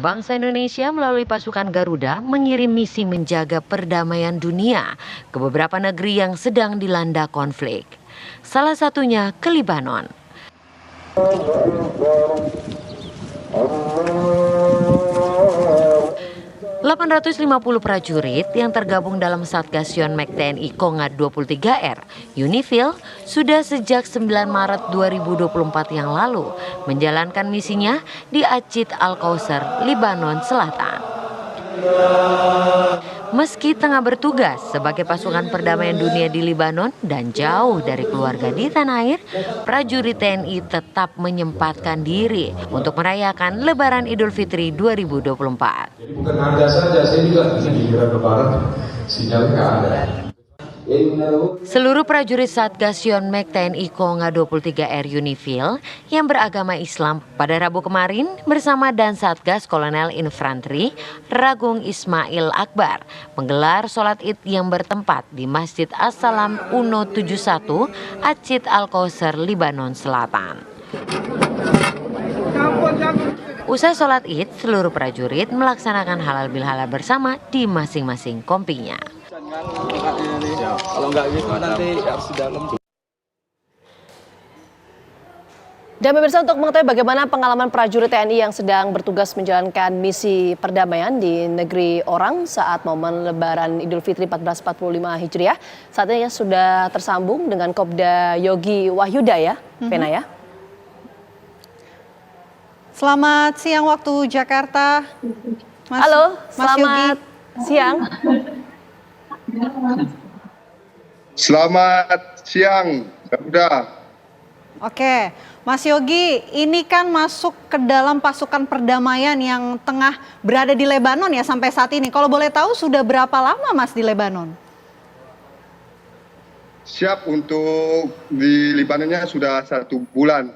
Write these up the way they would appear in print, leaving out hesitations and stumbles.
Bangsa Indonesia melalui pasukan Garuda mengirim misi menjaga perdamaian dunia ke beberapa negeri yang sedang dilanda konflik. Salah satunya ke Libanon. 850 prajurit yang tergabung dalam Satgas Yonmek TNI Kongat 23R, UNIFIL, sudah sejak 9 Maret 2024 yang lalu menjalankan misinya di Acit Al-Kausar, Libanon Selatan. Meski tengah bertugas sebagai pasukan perdamaian dunia di Libanon dan jauh dari keluarga di tanah air, prajurit TNI tetap menyempatkan diri untuk merayakan Lebaran Idul Fitri 2024. Jadi bukan Anda saja, saya juga di Lebaran, sinyalnya nggak ada. Seluruh prajurit Satgas Yonmek TNI Kongat 23R UNIFIL yang beragama Islam pada Rabu kemarin bersama dan Satgas Kolonel Infanteri Ragung Ismail Akbar menggelar sholat Id yang bertempat di Masjid As-Salam Uno 71 Acit Al-Kausar, Libanon Selatan. Usai sholat Id, seluruh prajurit melaksanakan halal bihalal bersama di masing-masing kompinya. Kalau nggak gitu nanti harus di dalam. Dan pemirsa, untuk mengetahui bagaimana pengalaman prajurit TNI yang sedang bertugas menjalankan misi perdamaian di negeri orang saat momen Lebaran Idul Fitri 1445 Hijriah, saat ini sudah tersambung dengan Kopda Yogi Wahyuda ya, Vena ya. Selamat siang waktu Jakarta. Halo, selamat siang. Selamat siang, Garuda. Oke, Mas Yogi, ini kan masuk ke dalam pasukan perdamaian yang tengah berada di Lebanon ya sampai saat ini. Kalau boleh tahu sudah berapa lama Mas di Lebanon? Siap untuk di Libanonnya sudah 1 bulan.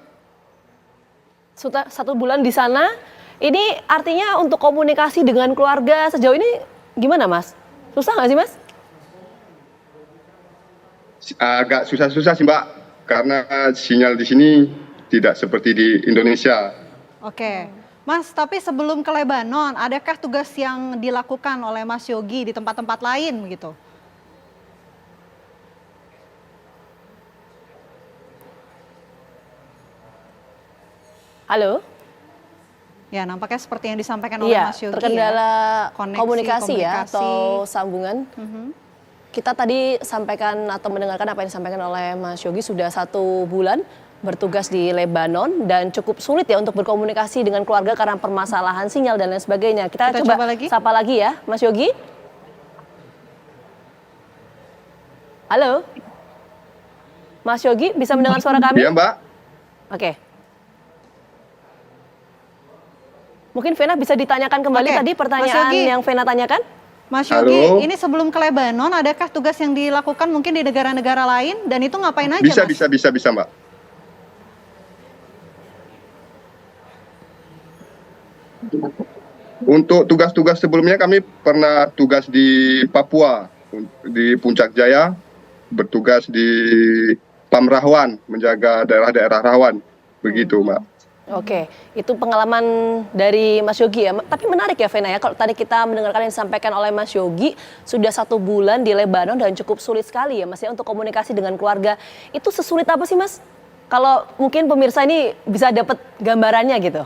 Sudah 1 bulan di sana. Ini artinya untuk komunikasi dengan keluarga sejauh ini gimana Mas? Susah nggak sih Mas? Agak susah-susah sih Mbak, karena sinyal di sini tidak seperti di Indonesia. Oke, Mas, tapi sebelum ke Lebanon, adakah tugas yang dilakukan oleh Mas Yogi di tempat-tempat lain begitu? Halo? Ya, nampaknya seperti yang disampaikan oleh Mas Yogi. Terkendala ya. komunikasi ya atau sambungan. Kita tadi sampaikan atau mendengarkan apa yang disampaikan oleh Mas Yogi, sudah 1 bulan bertugas di Lebanon dan cukup sulit ya untuk berkomunikasi dengan keluarga karena permasalahan sinyal dan lain sebagainya. Kita coba sapa lagi ya, Mas Yogi. Halo? Mas Yogi, bisa mendengar suara kami? Iya Mbak. Oke. Mungkin Vena bisa ditanyakan kembali tadi pertanyaan yang Vena tanyakan? Mas Yogi, ini sebelum ke Lebanon, adakah tugas yang dilakukan mungkin di negara-negara lain dan itu ngapain aja Bisa, Mas? bisa Mbak. Untuk tugas-tugas sebelumnya kami pernah tugas di Papua, di Puncak Jaya, bertugas di Pamrawan, menjaga daerah-daerah rawan, begitu Mbak. Oke, itu pengalaman dari Mas Yogi ya. Tapi menarik ya Vena ya, kalau tadi kita mendengarkan yang disampaikan oleh Mas Yogi, sudah 1 bulan di Lebanon dan cukup sulit sekali ya Mas ya untuk komunikasi dengan keluarga. Itu sesulit apa sih Mas? Kalau mungkin pemirsa ini bisa dapat gambarannya gitu.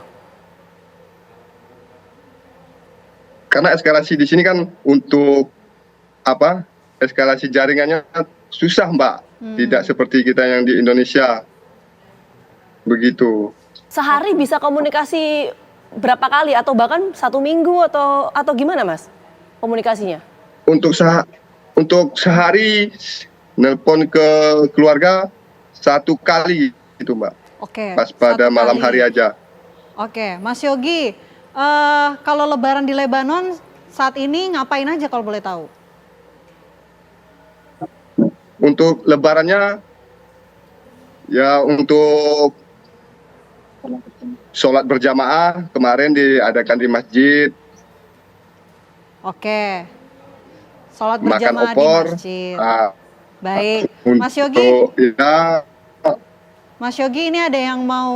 Karena eskalasi di sini kan untuk eskalasi jaringannya susah Mbak, tidak seperti kita yang di Indonesia, begitu. Sehari bisa komunikasi berapa kali atau bahkan 1 minggu atau gimana Mas komunikasinya? Untuk sehari nelpon ke keluarga 1 kali gitu Mbak. Oke. Pas pada malam hari aja. Oke, Mas Yogi, kalau Lebaran di Lebanon saat ini ngapain aja kalau boleh tahu? Untuk Lebarannya ya untuk sholat berjamaah kemarin diadakan di masjid. Oke, sholat Makan berjamaah opor, di masjid. Baik, Mas Yogi. Mas Yogi, ini ada yang mau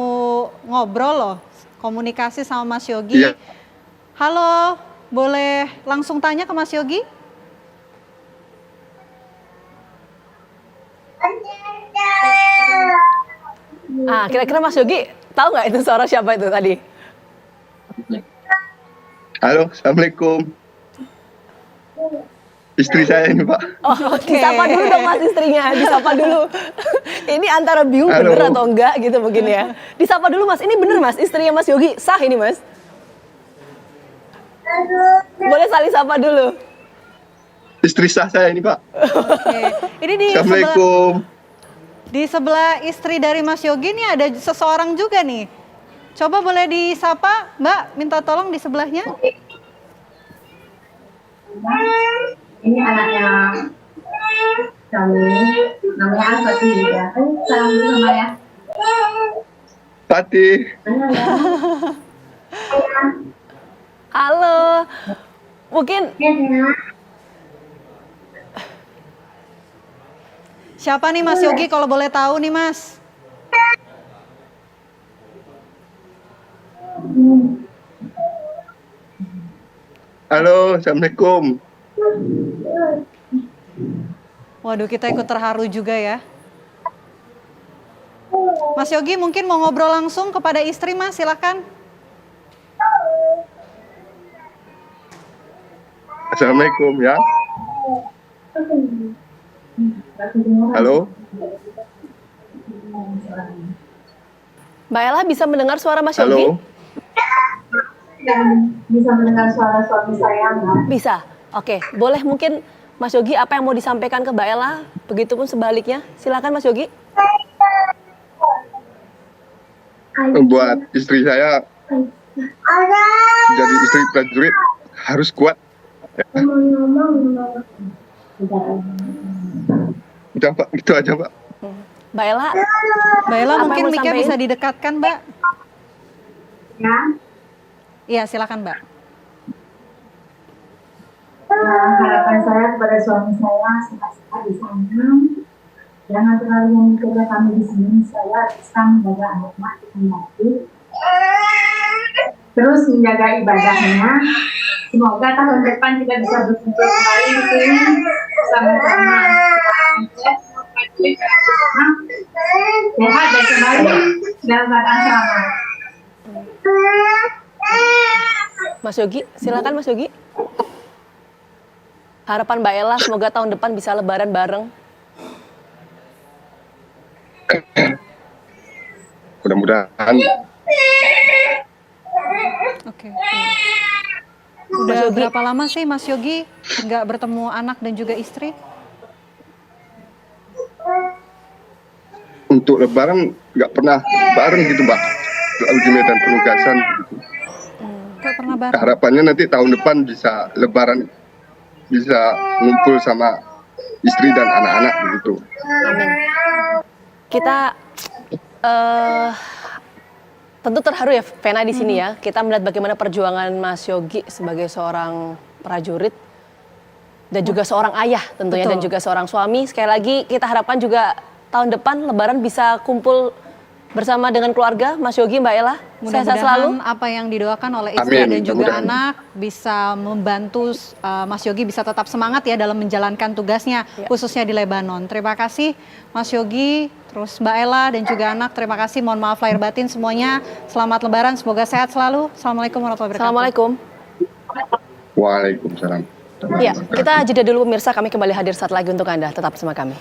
ngobrol loh, komunikasi sama Mas Yogi. Iya. Halo, boleh langsung tanya ke Mas Yogi? Kira-kira Mas Yogi tahu nggak itu suara siapa itu tadi? Halo, Assalamualaikum. Istri saya ini, Pak. Oh, disapa dulu dong Mas istrinya, disapa dulu. Ini antara bingung Halo. bener atau enggak gitu mungkin ya. Disapa dulu Mas, ini bener Mas, istrinya Mas Yogi, sah ini Mas? Boleh saling sapa dulu. Istri sah saya ini, Pak. Oke. Ini Assalamualaikum. di sebelah istri dari Mas Yogi nih ada seseorang juga nih. Coba boleh disapa, Mbak, minta tolong di sebelahnya. Ini anaknya kami, namanya Al-Fatih ya. Salam dulu sama ya. Fatih. Halo. Mungkin Siapa nih Mas Yogi kalau boleh tahu nih Mas? Halo, Assalamualaikum. Waduh, kita ikut terharu juga ya. Mas Yogi mungkin mau ngobrol langsung kepada istri Mas, silakan. Assalamualaikum ya. Halo. Mbak Ella bisa mendengar suara Mas Halo. Yogi? Dan bisa mendengar suara suami saya, Mbak. Bisa. Oke, boleh mungkin Mas Yogi apa yang mau disampaikan ke Mbak Ella? Begitupun sebaliknya. Silakan Mas Yogi. Buat istri saya jadi istri prajurit harus kuat. Udah Pak, gitu aja Pak. Mbak Ella, Mbak Ella Apa mungkin yang mau mic-nya disampaikan? bisa didekatkan, Mbak. Ya, Iya, silakan Mbak. harapan saya kepada suami saya sehat-sehat di sana. Jangan terlalu memikirkan kami di sini. Saya bisa menjaga anak-anak dengan baik. Terus menjaga ibadahnya. Semoga tahun depan kita bisa berkumpul kembali di sini sama-sama. Sehat dan kembali dalam keadaan selamat. Mas Yogi, silakan Mas Yogi. Harapan Mbak Ella semoga tahun depan bisa lebaran bareng. Mudah-mudahan Oke. Udah Mas Yogi. berapa lama sih Mas Yogi nggak bertemu anak dan juga istri? untuk Lebaran nggak pernah bareng gitu Mbak. Selalu di medan penugasan. Gitu. Nggak pernah bareng. Harapannya nanti tahun depan bisa Lebaran, bisa ngumpul sama istri dan anak-anak begitu. Amin. Kita tentu terharu ya Vena di sini ya. Kita melihat bagaimana perjuangan Mas Yogi sebagai seorang prajurit dan juga seorang ayah tentunya. Betul. Dan juga seorang suami. Sekali lagi kita harapkan juga tahun depan Lebaran bisa kumpul bersama dengan keluarga Mas Yogi, Mbak Ella. Sehat-sehat selalu. Mudah-mudahan apa yang didoakan oleh istri Amin, dan juga mudah-mudahan. anak bisa membantu Mas Yogi bisa tetap semangat ya dalam menjalankan tugasnya khususnya di Lebanon. Terima kasih Mas Yogi, terus Mbak Ella dan juga anak. Terima kasih. Mohon maaf lahir batin semuanya. Selamat Lebaran, semoga sehat selalu. Assalamualaikum warahmatullahi wabarakatuh. Assalamualaikum. Waalaikumsalam. Ya, kita jeda dulu pemirsa, kami kembali hadir saat lagi untuk Anda. Tetap bersama kami.